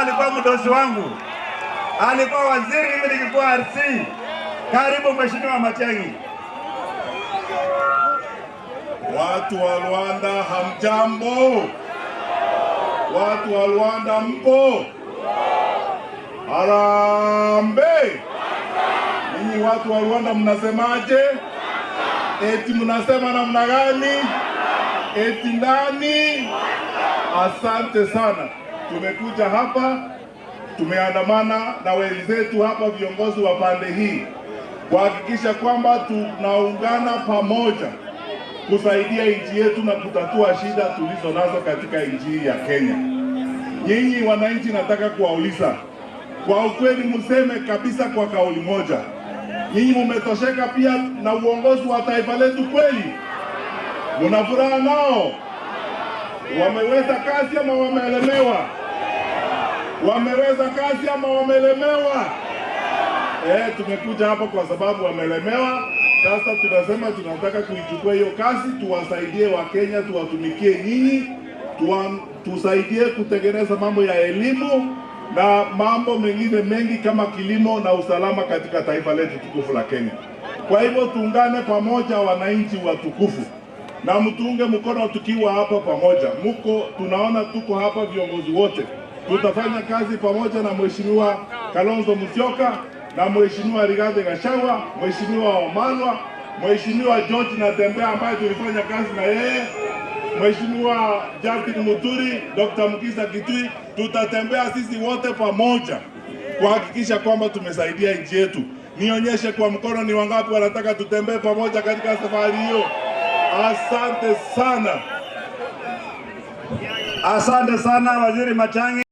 alikuwa mdosi wangu, alikuwa waziri, mimi nilikuwa RC. Karibu Mheshimiwa Matiang'i. Watu wa Luanda hamjambo? Watu wa Luanda mpo? Harambee! Ninyi watu wa Luanda mnasemaje? Eti mnasema namna gani? Eti ndani? Asante sana. Tumekuja hapa, tumeandamana na wenzetu hapa, viongozi wa pande hii, kuhakikisha kwamba tunaungana pamoja kusaidia nchi yetu na kutatua shida tulizo nazo katika nchi ya Kenya. Nyinyi wananchi, nataka kuwauliza kwa ukweli, mseme kabisa kwa kauli moja, nyinyi mmetosheka pia na uongozi wa taifa letu kweli? Mna furaha nao? Wameweza kazi ama wameelemewa? Wameweza kazi ama wamelemewa? Tumekuja hapa kwa sababu wamelemewa. Sasa tunasema tunataka kuichukua hiyo kazi, tuwasaidie Wakenya, tuwatumikie nyinyi, tusaidie kutengeneza mambo ya elimu na mambo mengine mengi kama kilimo na usalama katika taifa letu tukufu la Kenya. Kwa hivyo tuungane pamoja, wananchi watukufu, na mtuunge mkono tukiwa hapa pamoja. Tunaona tuko hapa viongozi wote, tutafanya kazi pamoja na Mheshimiwa Kalonzo Musyoka na Mheshimiwa Rigathi Gachagua, Mheshimiwa Wamalwa, Mheshimiwa George Natembeya ambaye tulifanya kazi na yeye, Mheshimiwa Justin Muturi, Dr. Mukisa Kitui. Tutatembea sisi wote pamoja kuhakikisha kwamba tumesaidia nchi yetu. Nionyeshe kwa mkono ni wangapi wanataka tutembee pamoja katika safari hiyo. Asante sana. Asante sana Waziri Matiang'i.